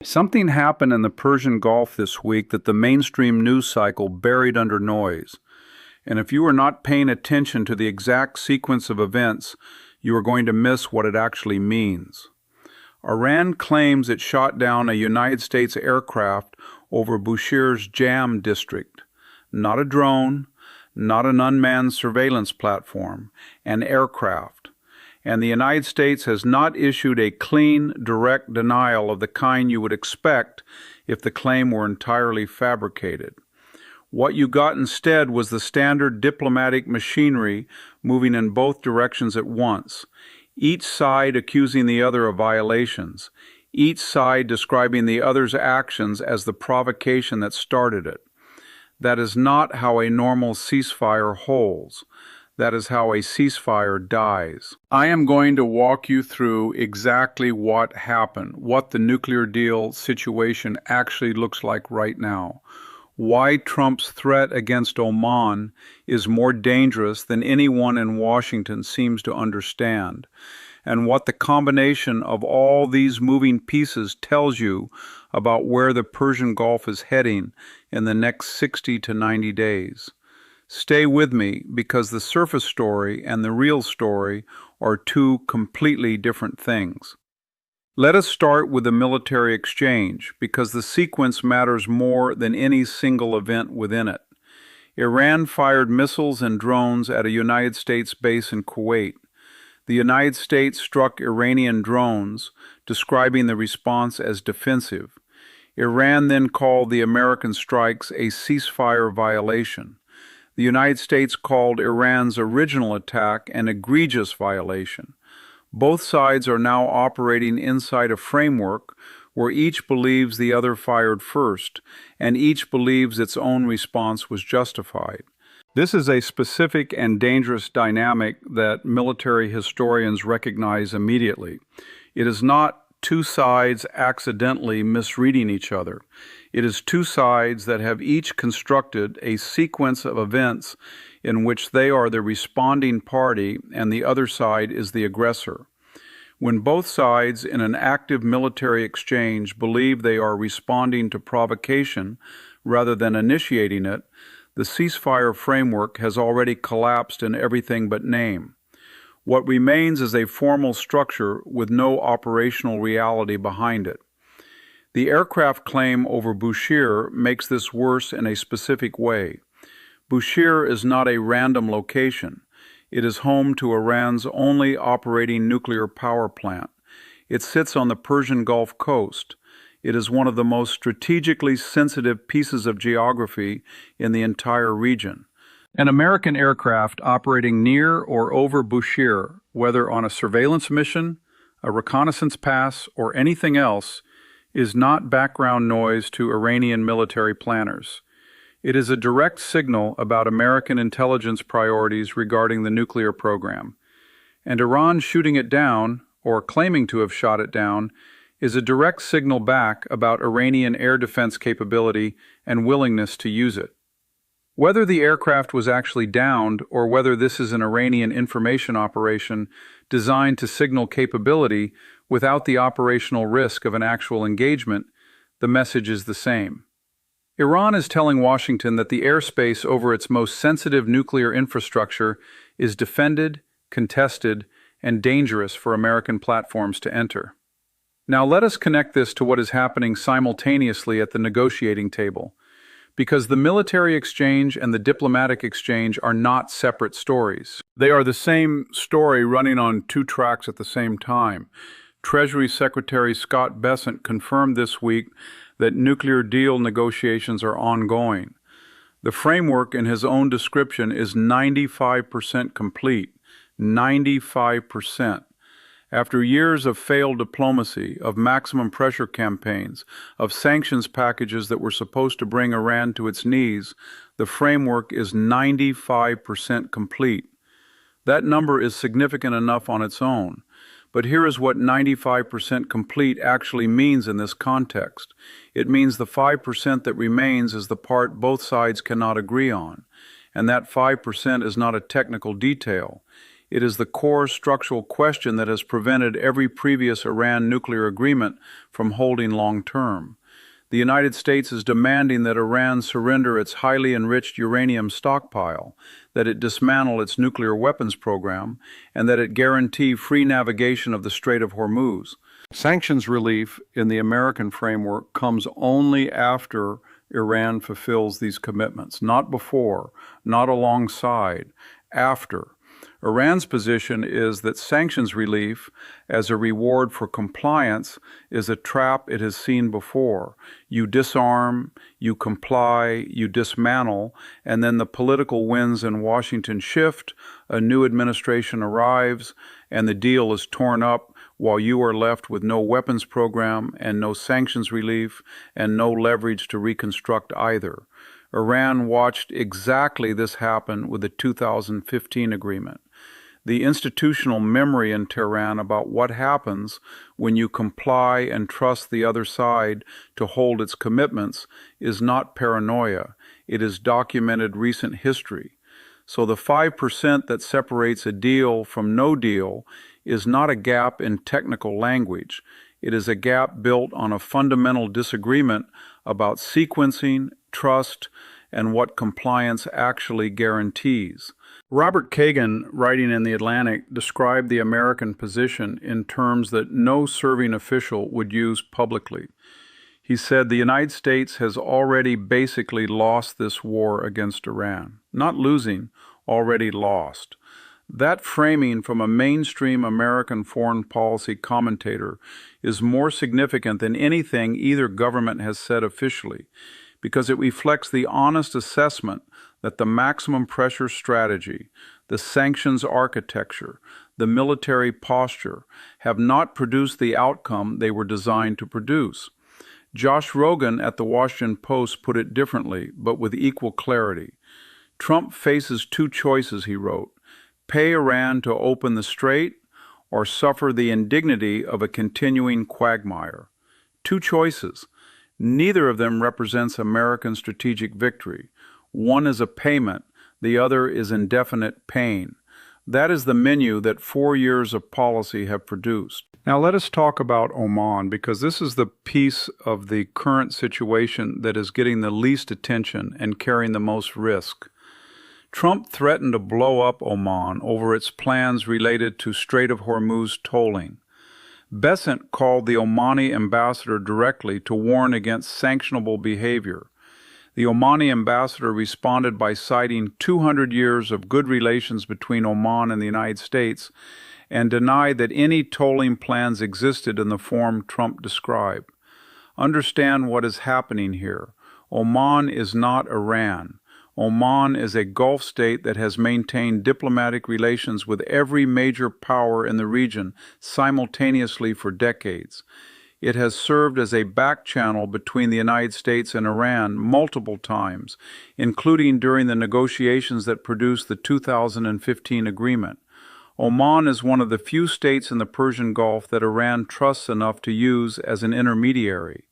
Something happened in the Persian Gulf this week that the mainstream news cycle buried under noise. And if you are not paying attention to the exact sequence of events, you are going to miss what it actually means. Iran claims it shot down a United States aircraft over Bushir's Jam district. Not a drone, not an unmanned surveillance platform, an aircraft. And the United States has not issued a clean, direct denial of the kind you would expect if the claim were entirely fabricated. What you got instead was the standard diplomatic machinery moving in both directions at once, each side accusing the other of violations, each side describing the other's actions as the provocation that started it. That is not how a normal ceasefire holds. That is how a ceasefire dies. I am going to walk you through exactly what happened, what the nuclear deal situation actually looks like right now, why Trump's threat against Oman is more dangerous than anyone in Washington seems to understand, and what the combination of all these moving pieces tells you about where the Persian Gulf is heading in the next 60 to 90 days. Stay with me because the surface story and the real story are two completely different things. Let us start with the military exchange because the sequence matters more than any single event within it. Iran fired missiles and drones at a United States base in Kuwait. The United States struck Iranian drones, describing the response as defensive. Iran then called the American strikes a ceasefire violation. The United States called Iran's original attack an egregious violation. Both sides are now operating inside a framework where each believes the other fired first, and each believes its own response was justified. This is a specific and dangerous dynamic that military historians recognize immediately. It is not two sides accidentally misreading each other. It is two sides that have each constructed a sequence of events in which they are the responding party and the other side is the aggressor. When both sides in an active military exchange believe they are responding to provocation rather than initiating it, the ceasefire framework has already collapsed in everything but name. What remains is a formal structure with no operational reality behind it. The aircraft claim over Bushir makes this worse in a specific way. Bushir is not a random location. It is home to Iran's only operating nuclear power plant. It sits on the Persian Gulf coast. It is one of the most strategically sensitive pieces of geography in the entire region. An American aircraft operating near or over Bushir, whether on a surveillance mission, a reconnaissance pass, or anything else, is not background noise to Iranian military planners. It is a direct signal about American intelligence priorities regarding the nuclear program. And Iran shooting it down, or claiming to have shot it down, is a direct signal back about Iranian air defense capability and willingness to use it. Whether the aircraft was actually downed or whether this is an Iranian information operation designed to signal capability without the operational risk of an actual engagement, the message is the same. Iran is telling Washington that the airspace over its most sensitive nuclear infrastructure is defended, contested, and dangerous for American platforms to enter. Now let us connect this to what is happening simultaneously at the negotiating table. Because the military exchange and the diplomatic exchange are not separate stories. They are the same story running on two tracks at the same time. Treasury Secretary Scott Bessent confirmed this week that nuclear deal negotiations are ongoing. The framework in his own description is 95% complete. 95%. After years of failed diplomacy, of maximum pressure campaigns, of sanctions packages that were supposed to bring Iran to its knees, the framework is 95% complete. That number is significant enough on its own. But here is what 95% complete actually means in this context. It means the 5% that remains is the part both sides cannot agree on. And that 5% is not a technical detail. It is the core structural question that has prevented every previous Iran nuclear agreement from holding long term. The United States is demanding that Iran surrender its highly enriched uranium stockpile, that it dismantle its nuclear weapons program, and that it guarantee free navigation of the Strait of Hormuz. Sanctions relief in the American framework comes only after Iran fulfills these commitments, not before, not alongside, after. Iran's position is that sanctions relief as a reward for compliance is a trap it has seen before. You disarm, you comply, you dismantle, and then the political winds in Washington shift, a new administration arrives, and the deal is torn up while you are left with no weapons program and no sanctions relief and no leverage to reconstruct either. Iran watched exactly this happen with the 2015 agreement. The institutional memory in Tehran about what happens when you comply and trust the other side to hold its commitments is not paranoia. It is documented recent history. So the 5% that separates a deal from no deal is not a gap in technical language. It is a gap built on a fundamental disagreement about sequencing, trust, and what compliance actually guarantees. Robert Kagan, writing in The Atlantic, described the American position in terms that no serving official would use publicly. He said the United States has already basically lost this war against Iran. Not losing, already lost. That framing from a mainstream American foreign policy commentator is more significant than anything either government has said officially, because it reflects the honest assessment that the maximum pressure strategy, the sanctions architecture, the military posture have not produced the outcome they were designed to produce. Josh Rogin at the Washington Post put it differently, but with equal clarity. Trump faces two choices, he wrote: pay Iran to open the strait or suffer the indignity of a continuing quagmire. Two choices. Neither of them represents American strategic victory. One is a payment, the other is indefinite pain. That is the menu that 4 years of policy have produced. Now let us talk about Oman, because this is the piece of the current situation that is getting the least attention and carrying the most risk. Trump threatened to blow up Oman over its plans related to Strait of Hormuz tolling. Besant called the Omani ambassador directly to warn against sanctionable behavior. The Omani ambassador responded by citing 200 years of good relations between Oman and the United States and denied that any tolling plans existed in the form Trump described. Understand what is happening here. Oman is not Iran. Oman is a Gulf state that has maintained diplomatic relations with every major power in the region simultaneously for decades. It has served as a back channel between the United States and Iran multiple times, including during the negotiations that produced the 2015 agreement. Oman is one of the few states in the Persian Gulf that Iran trusts enough to use as an intermediary.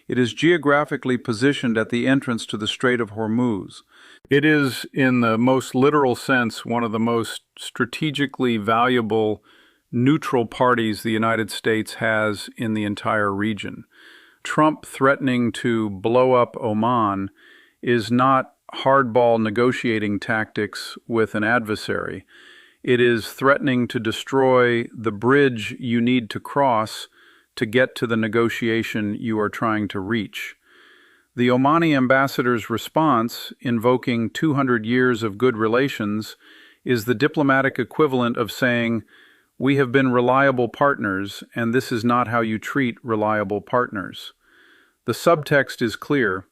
It is geographically positioned at the entrance to the Strait of Hormuz. It is, in the most literal sense, one of the most strategically valuable neutral parties the United States has in the entire region. Trump threatening to blow up Oman is not hardball negotiating tactics with an adversary. It is threatening to destroy the bridge you need to cross to get to the negotiation you are trying to reach. The Omani ambassador's response, invoking 200 years of good relations, is the diplomatic equivalent of saying, "We have been reliable partners, and this is not how you treat reliable partners." The subtext is clear.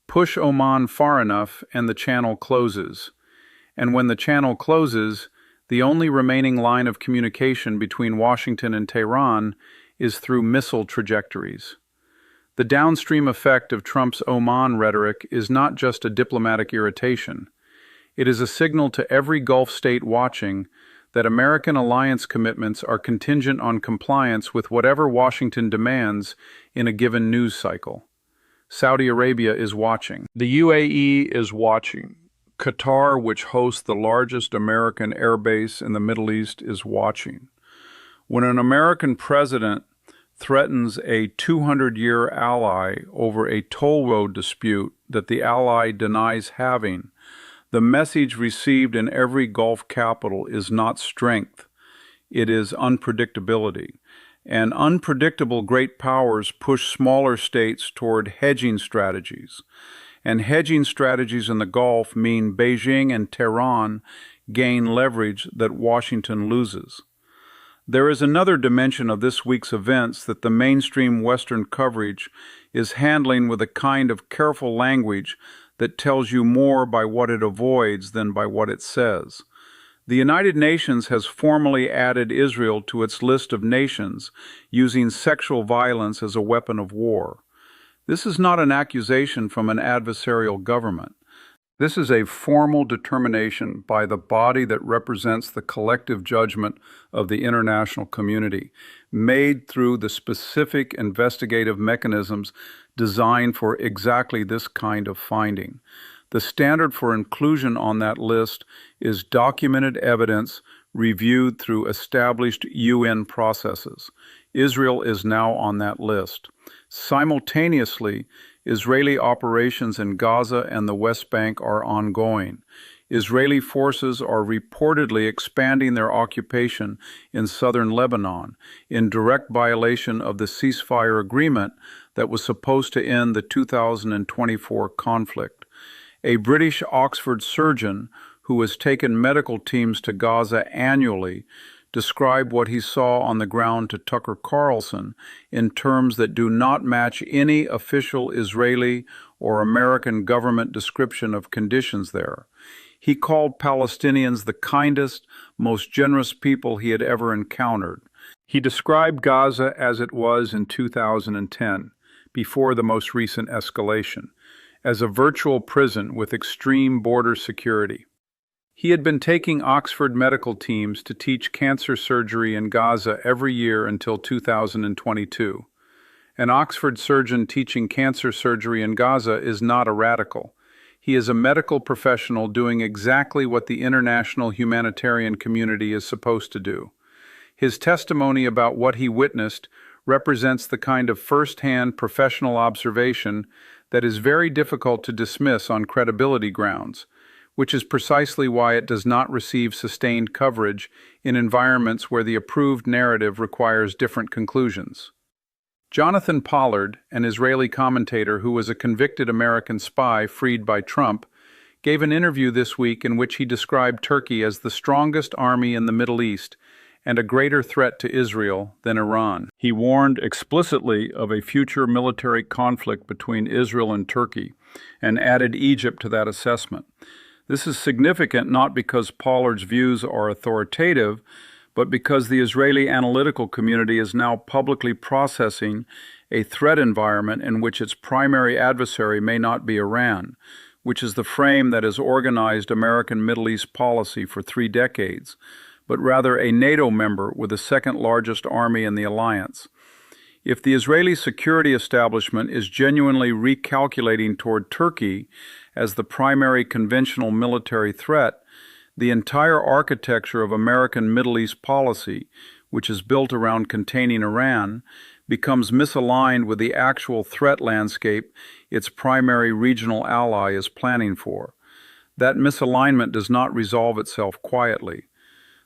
Push Oman far enough and the channel closes. And when the channel closes, the only remaining line of communication between Washington and Tehran is through missile trajectories. The downstream effect of Trump's Oman rhetoric is not just a diplomatic irritation. It is a signal to every Gulf state watching that American alliance commitments are contingent on compliance with whatever Washington demands in a given news cycle. Saudi Arabia is watching. The UAE is watching. Qatar, which hosts the largest American airbase in the Middle East, is watching. When an American president threatens a 200-year ally over a toll road dispute that the ally denies having, the message received in every Gulf capital is not strength, it is unpredictability. And unpredictable great powers push smaller states toward hedging strategies. And hedging strategies in the Gulf mean Beijing and Tehran gain leverage that Washington loses. There is another dimension of this week's events that the mainstream Western coverage is handling with a kind of careful language that tells you more by what it avoids than by what it says. The United Nations has formally added Israel to its list of nations using sexual violence as a weapon of war. This is not an accusation from an adversarial government. This is a formal determination by the body that represents the collective judgment of the international community, made through the specific investigative mechanisms designed for exactly this kind of finding. The standard for inclusion on that list is documented evidence reviewed through established UN processes. Israel is now on that list. Simultaneously, Israeli operations in Gaza and the West Bank are ongoing. Israeli forces are reportedly expanding their occupation in southern Lebanon, in direct violation of the ceasefire agreement that was supposed to end the 2024 conflict. A British Oxford surgeon who has taken medical teams to Gaza annually described what he saw on the ground to Tucker Carlson in terms that do not match any official Israeli or American government description of conditions there. He called Palestinians the kindest, most generous people he had ever encountered. He described Gaza as it was in 2010, before the most recent escalation, as a virtual prison with extreme border security. He had been taking Oxford medical teams to teach cancer surgery in Gaza every year until 2022. An Oxford surgeon teaching cancer surgery in Gaza is not a radical. He is a medical professional doing exactly what the international humanitarian community is supposed to do. His testimony about what he witnessed represents the kind of first-hand professional observation that is very difficult to dismiss on credibility grounds, which is precisely why it does not receive sustained coverage in environments where the approved narrative requires different conclusions. Jonathan Pollard, an Israeli commentator who was a convicted American spy freed by Trump, gave an interview this week in which he described Turkey as the strongest army in the Middle East and a greater threat to Israel than Iran. He warned explicitly of a future military conflict between Israel and Turkey and added Egypt to that assessment. This is significant not because Pollard's views are authoritative, but because the Israeli analytical community is now publicly processing a threat environment in which its primary adversary may not be Iran, which is the frame that has organized American Middle East policy for 3 decades, but rather a NATO member with the second largest army in the alliance. If the Israeli security establishment is genuinely recalculating toward Turkey as the primary conventional military threat, the entire architecture of American Middle East policy, which is built around containing Iran, becomes misaligned with the actual threat landscape its primary regional ally is planning for. That misalignment does not resolve itself quietly.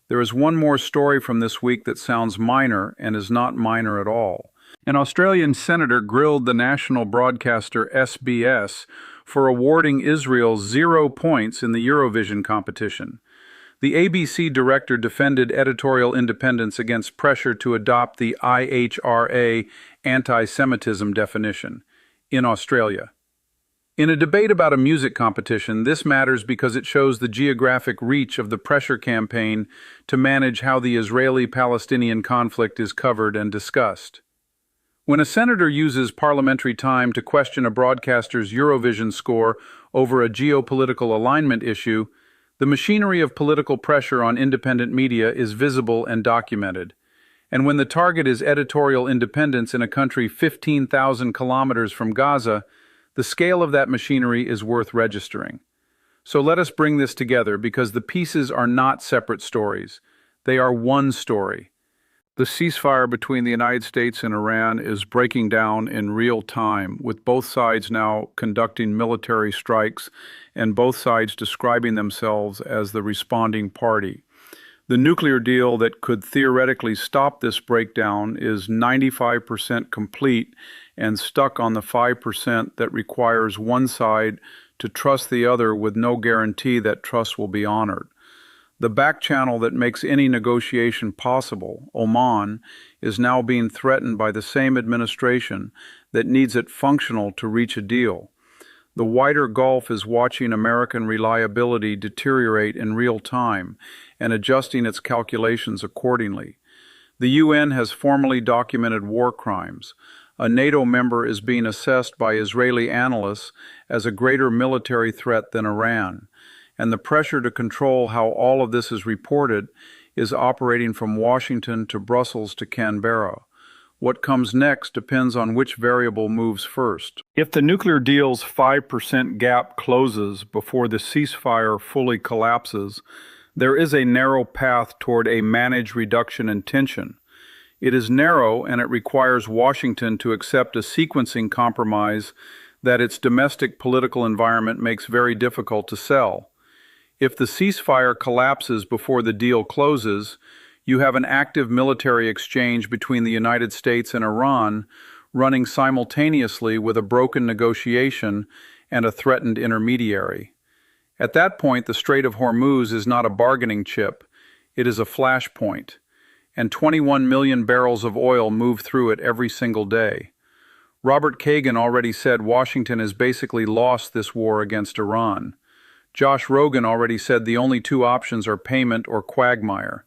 There is one more story from this week that sounds minor and is not minor at all. An Australian senator grilled the national broadcaster SBS for awarding Israel 0 points in the Eurovision competition. The ABC director defended editorial independence against pressure to adopt the IHRA anti-Semitism definition in Australia. In a debate about a music competition, this matters because it shows the geographic reach of the pressure campaign to manage how the Israeli-Palestinian conflict is covered and discussed. When a senator uses parliamentary time to question a broadcaster's Eurovision score over a geopolitical alignment issue, the machinery of political pressure on independent media is visible and documented. And when the target is editorial independence in a country 15,000 kilometers from Gaza, the scale of that machinery is worth registering. So let us bring this together because the pieces are not separate stories. They are one story. The ceasefire between the United States and Iran is breaking down in real time, with both sides now conducting military strikes and both sides describing themselves as the responding party. The nuclear deal that could theoretically stop this breakdown is 95% complete and stuck on the 5% that requires one side to trust the other with no guarantee that trust will be honored. The back channel that makes any negotiation possible, Oman, is now being threatened by the same administration that needs it functional to reach a deal. The wider Gulf is watching American reliability deteriorate in real time and adjusting its calculations accordingly. The UN has formally documented war crimes. A NATO member is being assessed by Israeli analysts as a greater military threat than Iran, and the pressure to control how all of this is reported is operating from Washington to Brussels to Canberra. What comes next depends on which variable moves first. If the nuclear deal's 5% gap closes before the ceasefire fully collapses, there is a narrow path toward a managed reduction in tension. It is narrow, and it requires Washington to accept a sequencing compromise that its domestic political environment makes very difficult to sell. If the ceasefire collapses before the deal closes, you have an active military exchange between the United States and Iran running simultaneously with a broken negotiation and a threatened intermediary. At that point, the Strait of Hormuz is not a bargaining chip, it is a flashpoint, and 21 million barrels of oil move through it every single day. Robert Kagan already said Washington has basically lost this war against Iran. Josh Rogan already said the only two options are payment or quagmire.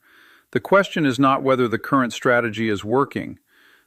The question is not whether the current strategy is working.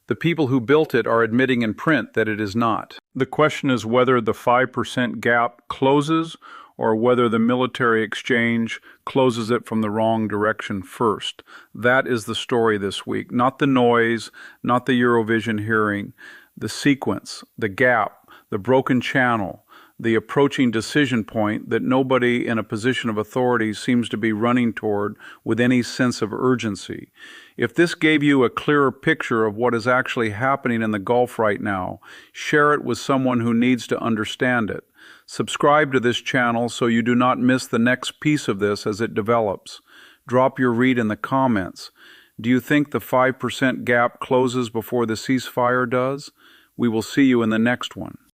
The people who built it are admitting in print that it is not. The question is whether the 5% gap closes or whether the military exchange closes it from the wrong direction first. That is the story this week. Not the noise, not the Eurovision hearing, the sequence, the gap, the broken channel, the approaching decision point that nobody in a position of authority seems to be running toward with any sense of urgency. If this gave you a clearer picture of what is actually happening in the Gulf right now, share it with someone who needs to understand it. Subscribe to this channel so you do not miss the next piece of this as it develops. Drop your read in the comments. Do you think the 5% gap closes before the ceasefire does? We will see you in the next one.